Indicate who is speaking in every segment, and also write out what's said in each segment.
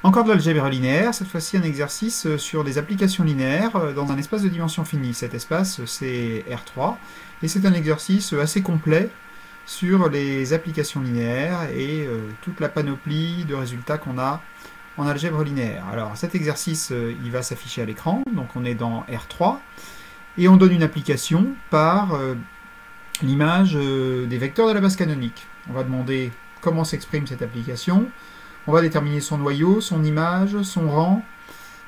Speaker 1: Encore de l'algèbre linéaire, cette fois-ci un exercice sur les applications linéaires dans un espace de dimension finie. Cet espace, c'est R3, et c'est un exercice assez complet sur les applications linéaires et toute la panoplie de résultats qu'on a en algèbre linéaire. Alors cet exercice, il va s'afficher à l'écran, donc on est dans R3, et on donne une application par l'image des vecteurs de la base canonique. On va demander comment s'exprime cette application. On va déterminer son noyau, son image, son rang,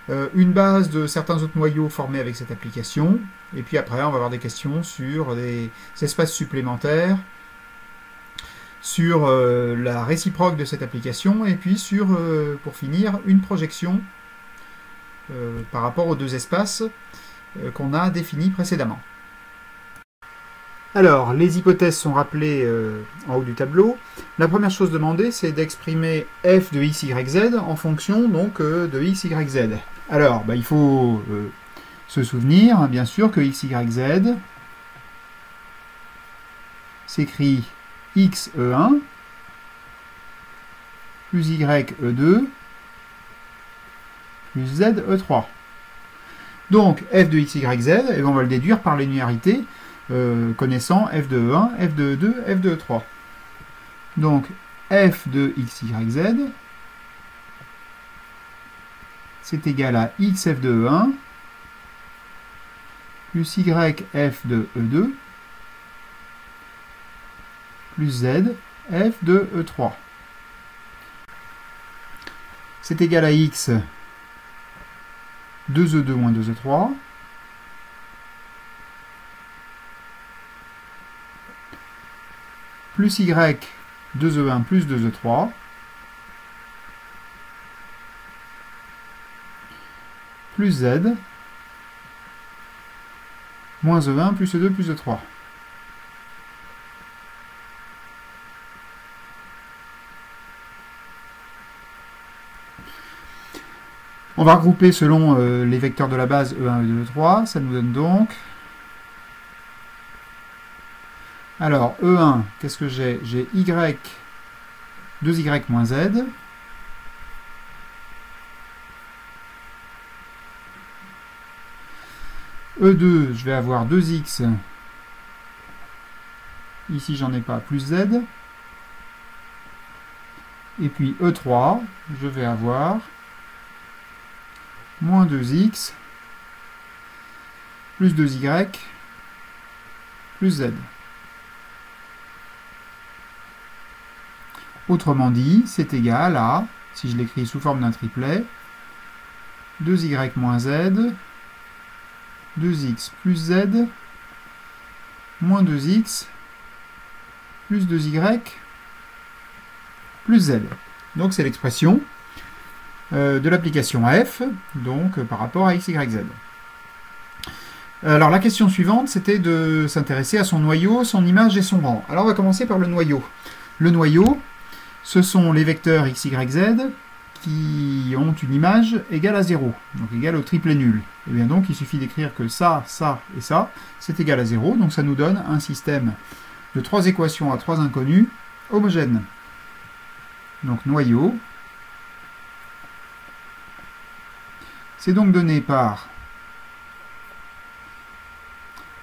Speaker 1: une base de certains autres noyaux formés avec cette application. Et puis après, on va avoir des questions sur des espaces supplémentaires, sur la réciproque de cette application, et puis sur, pour finir, une projection par rapport aux deux espaces qu'on a définis précédemment. Alors, les hypothèses sont rappelées en haut du tableau. La première chose demandée, c'est d'exprimer f de x, y, z en fonction donc de x, y, z. Alors, il faut se souvenir, bien sûr, que x, y, z s'écrit x, e1, plus y, e2, plus z, e3. Donc, f de x, y, z, et on va le déduire par linéarité, connaissant f de E1, f de E2, f de E3. Donc, f de x, y, z, c'est égal à xf de E1, plus yf de E2, plus z, f de E3. C'est égal à x 2e2 moins 2e3, plus y 2e1 plus 2e3, plus z, moins e1 plus e2 plus e3. On va regrouper selon les vecteurs de la base E1 et E3, ça nous donne donc... Alors, E1, qu'est-ce que j'ai? J'ai y, 2y moins z. E2, je vais avoir 2x. Ici, j'en ai pas, plus z. Et puis E3, je vais avoir moins 2x, plus 2y, plus z. Autrement dit, c'est égal à, si je l'écris sous forme d'un triplet, 2y moins z, 2x plus z, moins 2x, plus 2y, plus z. Donc c'est l'expression de l'application f, donc par rapport à x, y, z. Alors la question suivante, c'était de s'intéresser à son noyau, son image et son rang. Alors on va commencer par le noyau. Le noyau, ce sont les vecteurs x, y, z qui ont une image égale à 0, donc égale au triplet nul. Et bien donc il suffit d'écrire que ça, ça et ça, c'est égal à 0, donc ça nous donne un système de 3 équations à 3 inconnus homogènes. Donc noyau, c'est donc donné par,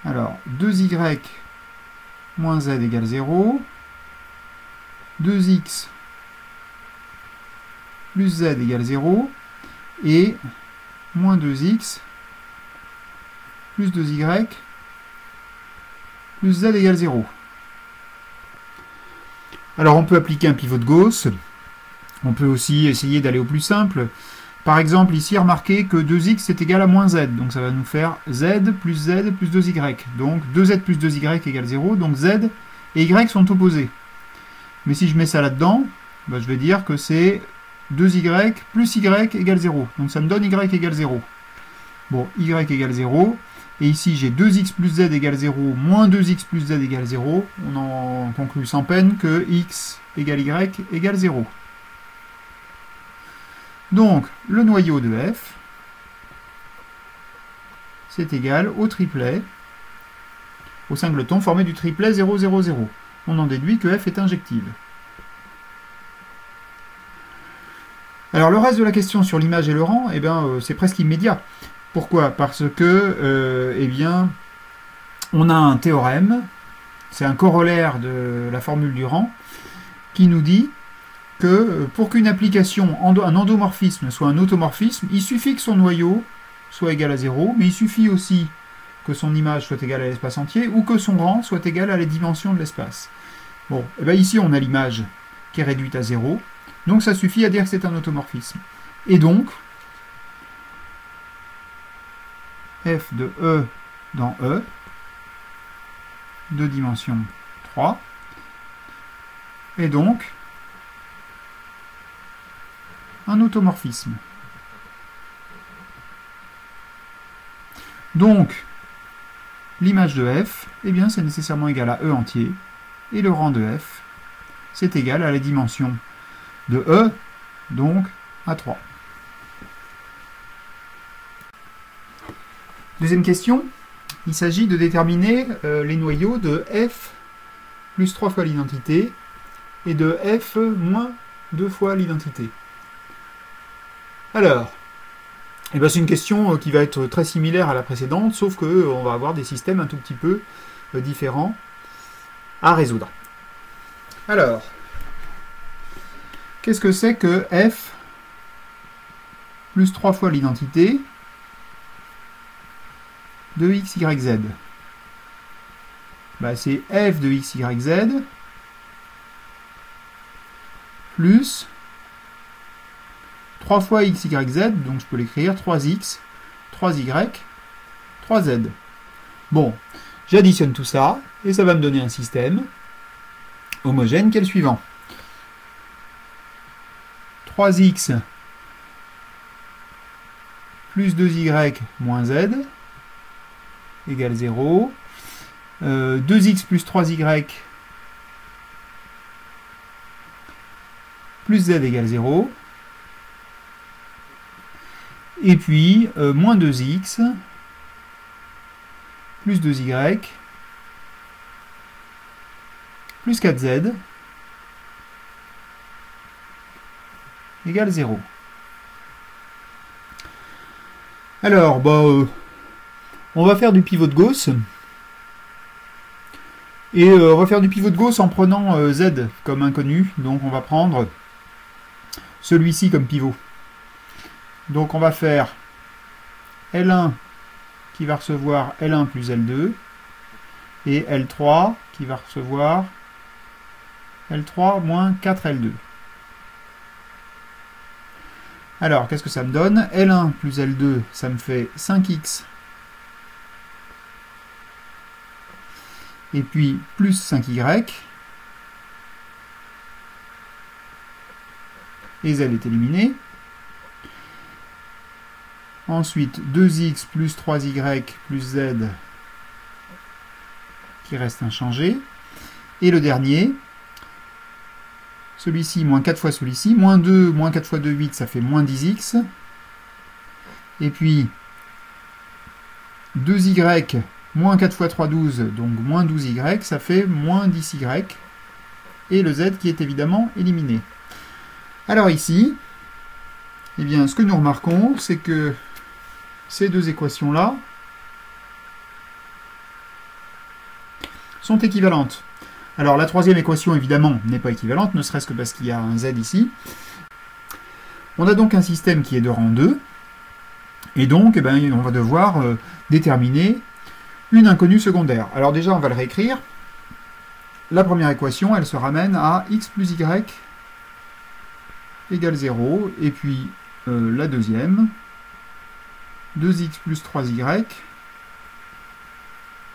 Speaker 1: alors 2y moins z égale 0, 2x plus z égale 0, et moins 2x plus 2y plus z égale 0. Alors on peut appliquer un pivot de Gauss, on peut aussi essayer d'aller au plus simple. Par exemple, ici, remarquez que 2x est égal à moins z, donc ça va nous faire z plus 2y. Donc 2z plus 2y égale 0, donc z et y sont opposés. Mais si je mets ça là-dedans, je vais dire que c'est 2y plus y égale 0. Donc ça me donne y égale 0. Bon, y égale 0. Et ici, j'ai 2x plus z égale 0, moins 2x plus z égale 0. On en conclut sans peine que x égale y égale 0. Donc, le noyau de f, c'est égal au triplet, au singleton formé du triplet 0, 0, 0. On en déduit que f est injective. Alors le reste de la question sur l'image et le rang, eh bien, c'est presque immédiat. Pourquoi? Parce que, eh bien, on a un théorème, c'est un corollaire de la formule du rang, qui nous dit que pour qu'une application, un endomorphisme soit un automorphisme, il suffit que son noyau soit égal à 0, mais il suffit aussi que son image soit égale à l'espace entier, ou que son rang soit égal à la dimension de l'espace. Bon, et bien ici on a l'image qui est réduite à 0, donc ça suffit à dire que c'est un automorphisme. Et donc, f de E dans E, de dimension 3, est donc un automorphisme. Donc, l'image de f, eh bien, c'est nécessairement égal à E entier, et le rang de f, c'est égal à la dimension de E, donc à 3. Deuxième question, il s'agit de déterminer les noyaux de f plus 3 fois l'identité et de f moins 2 fois l'identité. Alors, eh ben c'est une question qui va être très similaire à la précédente, sauf qu'on va avoir des systèmes un tout petit peu différents à résoudre. Alors, qu'est-ce que c'est que f plus 3 fois l'identité de x, y, z? Bah, c'est f de x, y, z plus 3 fois x, y, z, donc je peux l'écrire 3x, 3y, 3z. Bon, j'additionne tout ça, et ça va me donner un système homogène qui est le suivant. 3x plus 2y moins z égale 0. 2x plus 3y plus z égale 0. Et puis, moins 2x plus 2y plus 4z égale 0. Alors, bah, on va faire du pivot de Gauss. Et on va faire du pivot de Gauss en prenant z comme inconnu. Donc on va prendre celui-ci comme pivot. Donc on va faire L1 qui va recevoir L1 plus L2 et L3 qui va recevoir L3 moins 4L2. Alors, qu'est-ce que ça me donne? L1 plus L2, ça me fait 5x et puis plus 5y. Et z est éliminé. Ensuite, 2x plus 3y plus z qui reste inchangé. Et le dernier, celui-ci moins 4 fois celui-ci, moins 2, moins 4 fois 2, 8, ça fait moins 10x. Et puis, 2y moins 4 fois 3, 12, donc moins 12y, ça fait moins 10y. Et le z qui est évidemment éliminé. Alors ici, eh bien, ce que nous remarquons, c'est que ces deux équations-là sont équivalentes. Alors la troisième équation, évidemment, n'est pas équivalente, ne serait-ce que parce qu'il y a un z ici. On a donc un système qui est de rang 2, et donc eh ben, on va devoir déterminer une inconnue secondaire. Alors déjà, on va le réécrire. La première équation, elle se ramène à x plus y égale 0, et puis la deuxième, 2x plus 3y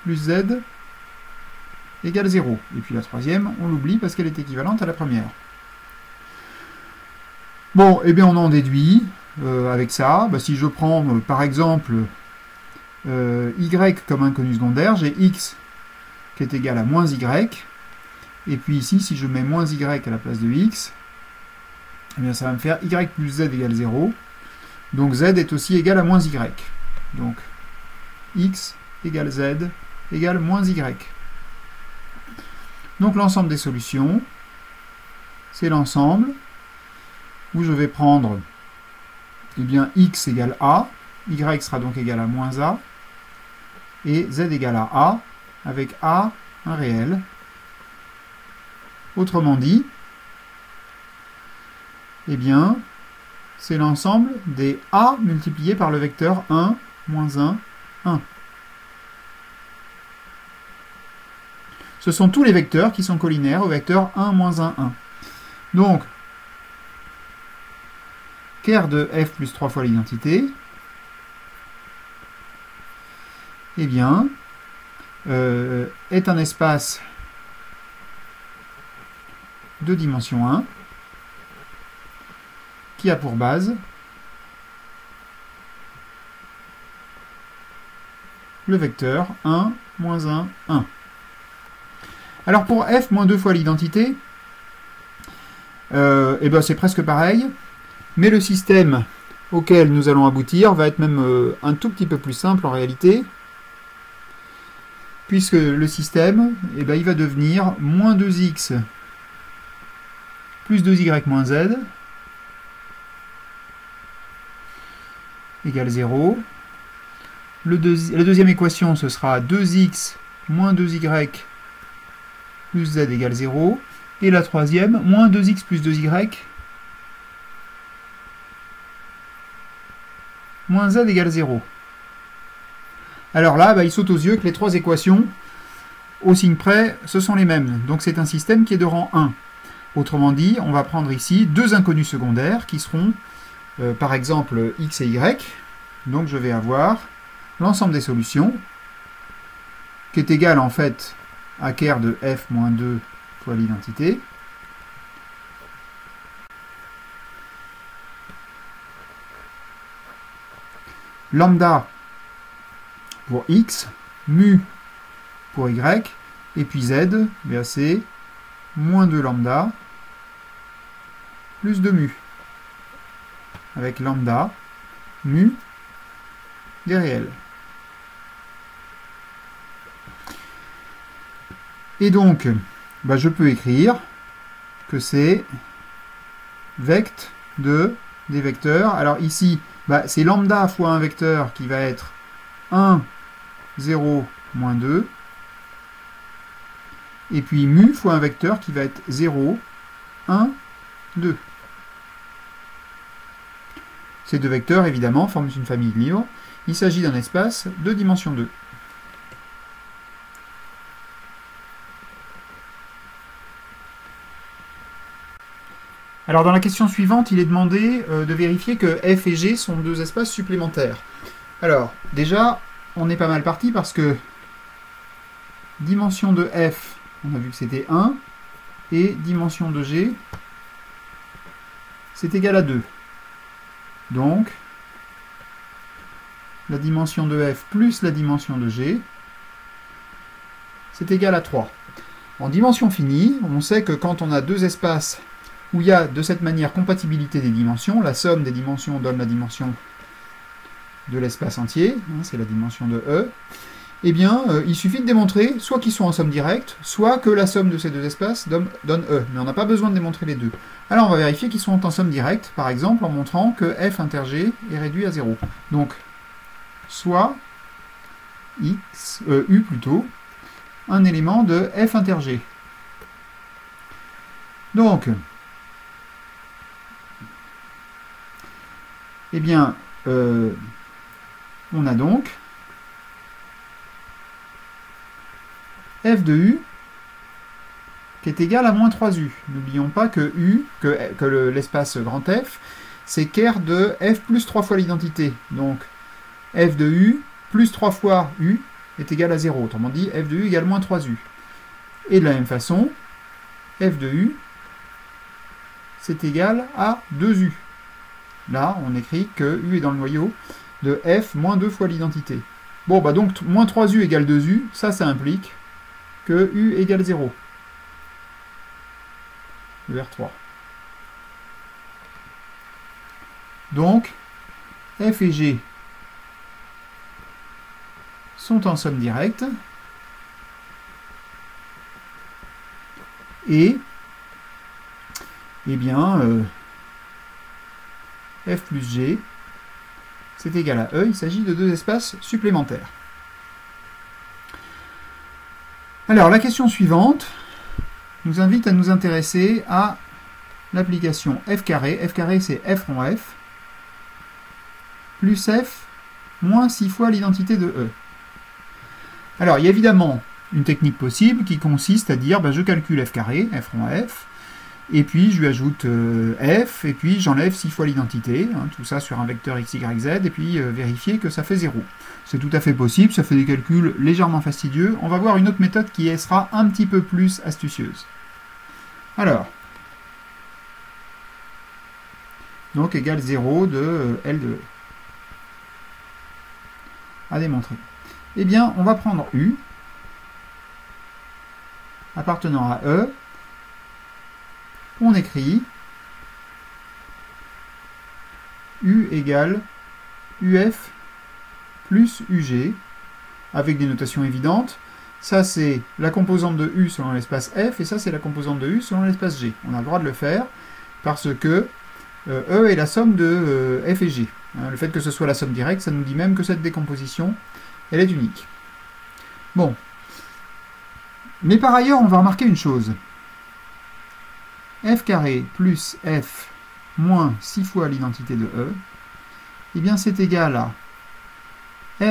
Speaker 1: plus z égale 0. Et puis la troisième, on l'oublie parce qu'elle est équivalente à la première. Bon, et bien on en déduit avec ça. Bah, si je prends par exemple y comme inconnu secondaire, j'ai x qui est égal à moins y. Et puis ici, si je mets moins y à la place de x, eh bien ça va me faire y plus z égale 0. Donc z est aussi égal à moins y. Donc x égale z égale moins y. Donc l'ensemble des solutions, c'est l'ensemble où je vais prendre eh bien, x égale a, y sera donc égal à moins a, et z égale à a, avec a un réel. Autrement dit, eh bien, c'est l'ensemble des a multipliés par le vecteur 1, moins 1, 1. Ce sont tous les vecteurs qui sont collinaires au vecteur 1, moins 1, 1. Donc, ker de f plus 3 fois l'identité, eh bien, est un espace de dimension 1 qui a pour base le vecteur 1, moins 1, 1. Alors pour f moins 2 fois l'identité, eh ben c'est presque pareil, mais le système auquel nous allons aboutir va être même un tout petit peu plus simple en réalité, puisque le système, eh ben, il va devenir moins 2x plus 2y moins z égale 0. La deuxième équation, ce sera 2x moins 2y plus z égale 0. Et la troisième, moins 2x plus 2y moins z égale 0. Alors là, bah, il saute aux yeux que les trois équations, au signe près, ce sont les mêmes. Donc c'est un système qui est de rang 1. Autrement dit, on va prendre ici deux inconnus secondaires qui seront, par exemple, x et y. Donc je vais avoir l'ensemble des solutions, qui est égal en fait à ker de f moins 2 fois l'identité. Lambda pour x, mu pour y, et puis z, c'est moins 2 lambda plus 2 mu, avec lambda, mu, des réels. Et donc, bah, je peux écrire que c'est vect de des vecteurs. Alors ici, bah, c'est lambda fois un vecteur qui va être 1, 0, moins 2. Et puis mu fois un vecteur qui va être 0, 1, 2. Ces deux vecteurs, évidemment, forment une famille libre. Il s'agit d'un espace de dimension 2. Alors dans la question suivante, il est demandé de vérifier que f et g sont deux espaces supplémentaires. Alors, déjà, on est pas mal parti parce que dimension de f, on a vu que c'était 1, et dimension de g, c'est égal à 2. Donc, la dimension de f plus la dimension de g, c'est égal à 3. En dimension finie, on sait que quand on a deux espaces où il y a de cette manière compatibilité des dimensions, la somme des dimensions donne la dimension de l'espace entier, c'est la dimension de E, eh bien, il suffit de démontrer soit qu'ils sont en somme directe, soit que la somme de ces deux espaces donne E. Mais on n'a pas besoin de démontrer les deux. Alors on va vérifier qu'ils sont en somme directe, par exemple, en montrant que f inter g est réduit à 0. Donc, soit U plutôt, un élément de f inter g. Donc, eh bien, on a donc f de u qui est égal à moins 3u. N'oublions pas que u, l'espace grand F, c'est ker de f plus 3 fois l'identité. Donc, f de u plus 3 fois u est égal à 0. Autrement dit, f de u égale moins 3u. Et de la même façon, f de u, c'est égal à 2u. Là, on écrit que u est dans le noyau de f moins 2 fois l'identité. Bon, bah donc, moins 3u égale 2u, ça implique que u égale 0. Le R3. Donc, f et g sont en somme directe. Et, eh bien, f plus g, c'est égal à E. Il s'agit de deux espaces supplémentaires. Alors, la question suivante nous invite à nous intéresser à l'application f carré. F carré, c'est f rond f, plus f, moins 6 fois l'identité de E. Alors, il y a évidemment une technique possible qui consiste à dire, je calcule f carré, f rond f, et puis je lui ajoute f, et puis j'enlève 6 fois l'identité, tout ça sur un vecteur x, y, z, et puis vérifier que ça fait 0. C'est tout à fait possible, ça fait des calculs légèrement fastidieux. On va voir une autre méthode qui sera un petit peu plus astucieuse. Alors, donc égale 0 de L de E. À démontrer. Eh bien, on va prendre U, appartenant à E, on écrit U égale UF plus UG, avec des notations évidentes. Ça, c'est la composante de U selon l'espace F, et ça, c'est la composante de U selon l'espace G. On a le droit de le faire, parce que E est la somme de F et G. Le fait que ce soit la somme directe, ça nous dit même que cette décomposition, elle est unique. Bon. Mais par ailleurs, on va remarquer une chose. F carré plus F moins 6 fois l'identité de E, eh bien c'est égal à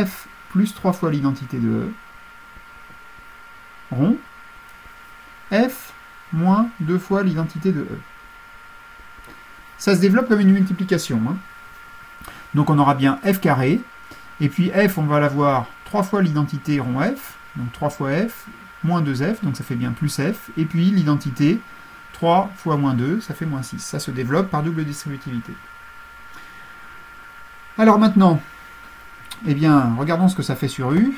Speaker 1: F plus 3 fois l'identité de E, rond, F moins 2 fois l'identité de E. Ça se développe comme une multiplication. Donc on aura bien F carré, et puis F, on va l'avoir 3 fois l'identité rond F, donc 3 fois F, moins 2F, donc ça fait bien plus F, et puis l'identité 3 fois moins 2, ça fait moins 6. Ça se développe par double distributivité. Alors maintenant, eh bien, regardons ce que ça fait sur U.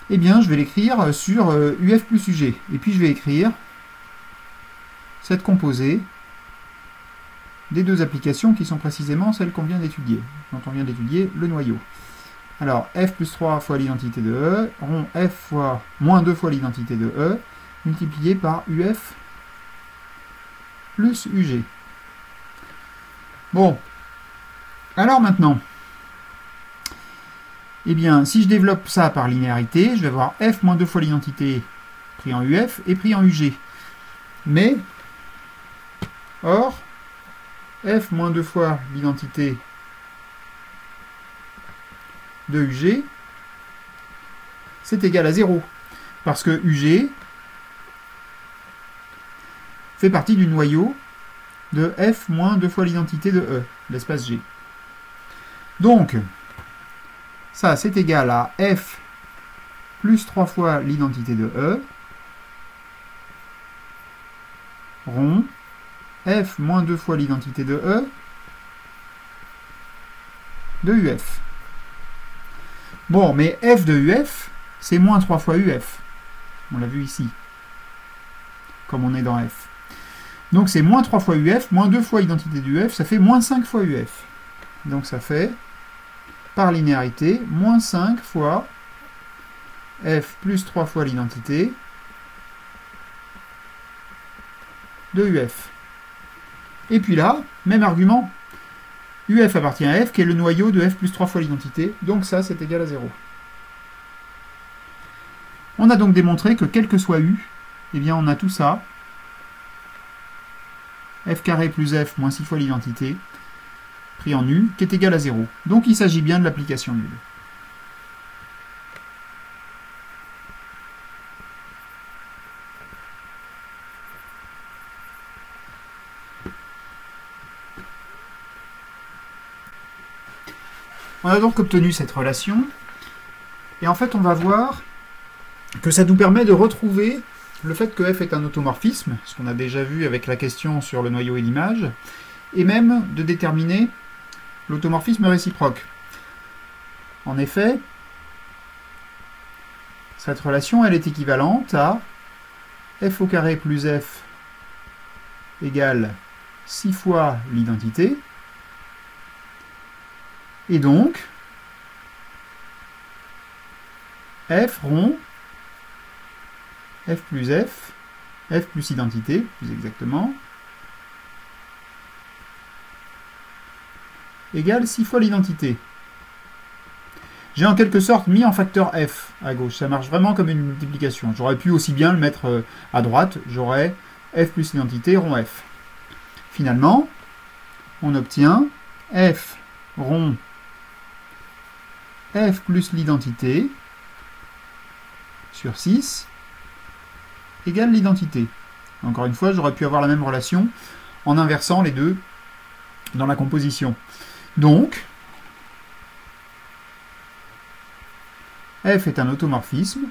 Speaker 1: Eh bien, je vais l'écrire sur UF plus UG. Et puis je vais écrire cette composée des deux applications qui sont précisément celles qu'on vient d'étudier, dont on vient d'étudier le noyau. Alors, F plus 3 fois l'identité de E, rond F fois moins 2 fois l'identité de E, multiplié par UF plus UG. Bon, alors maintenant, eh bien, si je développe ça par linéarité, je vais avoir F moins 2 fois l'identité pris en UF et pris en UG. Mais, or, F moins 2 fois l'identité de UG, c'est égal à 0. Parce que UG fait partie du noyau de F moins 2 fois l'identité de E, l'espace G. Donc, ça, c'est égal à F plus 3 fois l'identité de E, rond, F moins 2 fois l'identité de E, de UF. Bon, mais F de UF, c'est moins 3 fois UF. On l'a vu ici, comme on est dans F. Donc c'est moins 3 fois UF, moins 2 fois l'identité d'UF, ça fait moins 5 fois UF. Donc ça fait, par linéarité, moins 5 fois F plus 3 fois l'identité de UF. Et puis là, même argument, UF appartient à F, qui est le noyau de F plus 3 fois l'identité, donc ça, c'est égal à 0. On a donc démontré que quel que soit U, eh bien on a tout ça, F carré plus F moins 6 fois l'identité, pris en U, qui est égal à 0. Donc il s'agit bien de l'application nulle. On a donc obtenu cette relation, et en fait on va voir que ça nous permet de retrouver le fait que f est un automorphisme, ce qu'on a déjà vu avec la question sur le noyau et l'image, et même de déterminer l'automorphisme réciproque. En effet, cette relation elle est équivalente à f au carré plus f égale 6 fois l'identité, et donc f rond, f plus identité, plus exactement, égale 6 fois l'identité. J'ai en quelque sorte mis en facteur f à gauche. Ça marche vraiment comme une multiplication. J'aurais pu aussi bien le mettre à droite. J'aurais f plus l'identité rond f. Finalement, on obtient f rond f plus l'identité sur 6 égale l'identité. Encore une fois, j'aurais pu avoir la même relation en inversant les deux dans la composition. Donc, f est un automorphisme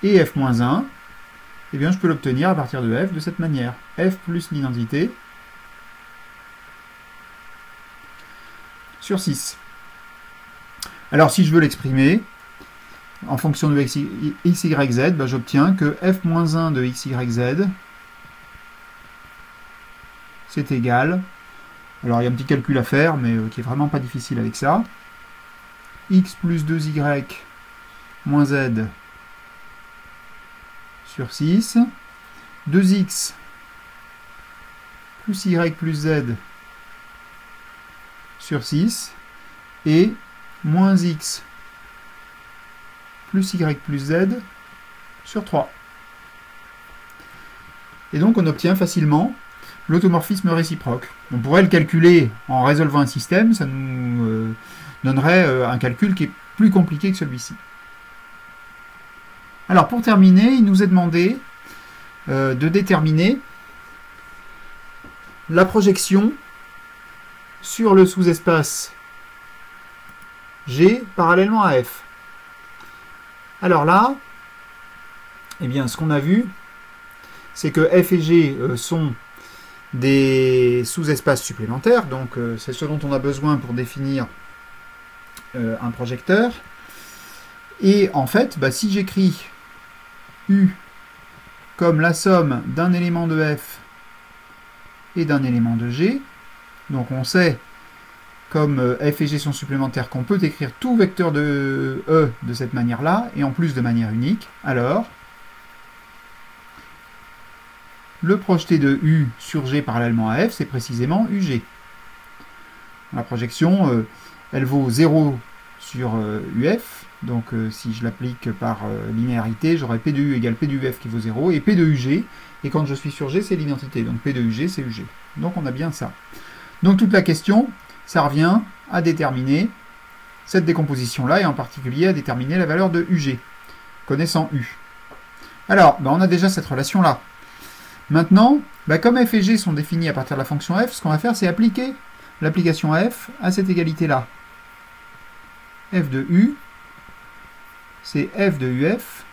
Speaker 1: et f-1, eh bien, je peux l'obtenir à partir de f de cette manière. F plus l'identité sur 6. Alors, si je veux l'exprimer, en fonction de x, y, z, ben, j'obtiens que f-1 de x, y, z, c'est égal. Alors, il y a un petit calcul à faire, mais qui est vraiment pas difficile avec ça. X plus 2y moins z sur 6. 2x plus y plus z sur 6. Et moins x plus y plus z sur 3. Et donc, on obtient facilement l'automorphisme réciproque. On pourrait le calculer en résolvant un système, ça nous donnerait un calcul qui est plus compliqué que celui-ci. Alors pour terminer, il nous est demandé de déterminer la projection sur le sous-espace G parallèlement à F. Alors là, eh bien, ce qu'on a vu, c'est que F et G sont des sous-espaces supplémentaires, donc c'est ce dont on a besoin pour définir un projecteur. Et en fait, bah, si j'écris U comme la somme d'un élément de F et d'un élément de G, donc on sait, comme F et G sont supplémentaires, qu'on peut écrire tout vecteur de E de cette manière-là, et en plus de manière unique, alors le projeté de U sur G parallèlement à F, c'est précisément UG. La projection, elle vaut 0 sur UF, donc si je l'applique par linéarité, j'aurai P de U égale P de UF qui vaut 0, et P de UG, et quand je suis sur G, c'est l'identité, donc P de UG, c'est UG. Donc on a bien ça. Donc toute la question, ça revient à déterminer cette décomposition-là, et en particulier à déterminer la valeur de UG, connaissant U. Alors, on a déjà cette relation-là. Maintenant, comme f et g sont définis à partir de la fonction f, ce qu'on va faire, c'est appliquer l'application f à cette égalité-là. F de u, c'est f de uf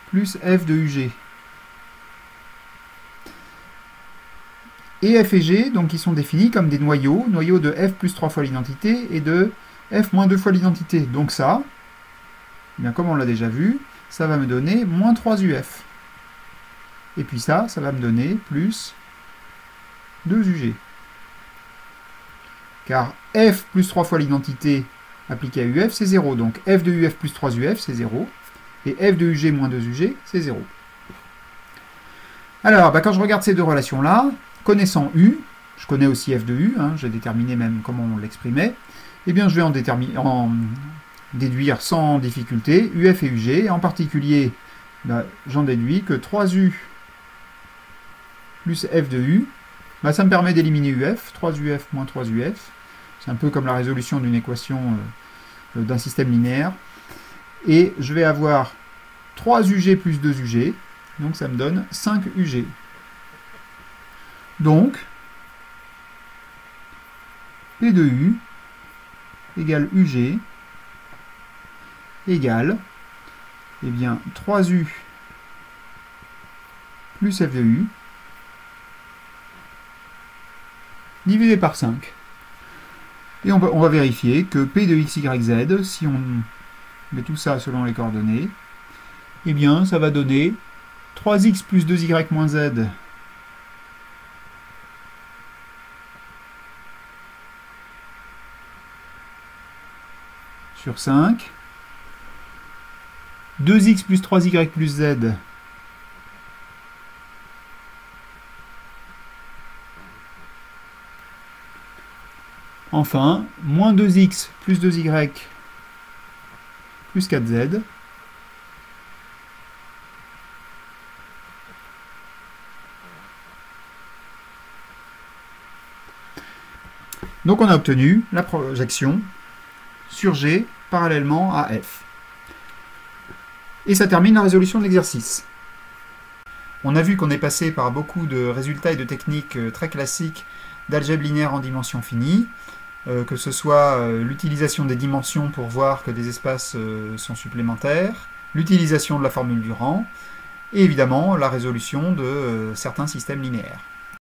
Speaker 1: plus f de ug. Et f et g, donc, ils sont définis comme des noyaux de f plus 3 fois l'identité et de f moins 2 fois l'identité. Donc ça, eh bien, comme on l'a déjà vu, ça va me donner moins 3 uf. Et puis ça va me donner plus 2 UG. Car f plus 3 fois l'identité appliquée à UF, c'est 0. Donc f de UF plus 3 UF, c'est 0. Et f de UG moins 2 UG, c'est 0. Alors, quand je regarde ces deux relations-là, connaissant U, je connais aussi f de U, j'ai déterminé même comment on l'exprimait, eh bien je vais en déduire sans difficulté UF et UG. En particulier, j'en déduis que 3U plus f de u, ça me permet d'éliminer uf, 3uf moins 3uf. C'est un peu comme la résolution d'une équation d'un système linéaire. Et je vais avoir 3ug plus 2ug, donc ça me donne 5ug. Donc, P de u égale ug égale, 3u plus f de u divisé par 5. Et on va vérifier que P de x, y, z, si on met tout ça selon les coordonnées, eh bien, ça va donner 3x plus 2y moins z sur 5. 2x plus 3y plus z. Enfin, moins 2x plus 2y plus 4z. Donc on a obtenu la projection sur G parallèlement à F. Et ça termine la résolution de l'exercice. On a vu qu'on est passé par beaucoup de résultats et de techniques très classiques d'algèbre linéaire en dimension finie, que ce soit l'utilisation des dimensions pour voir que des espaces sont supplémentaires, l'utilisation de la formule Durand, et évidemment la résolution de certains systèmes linéaires.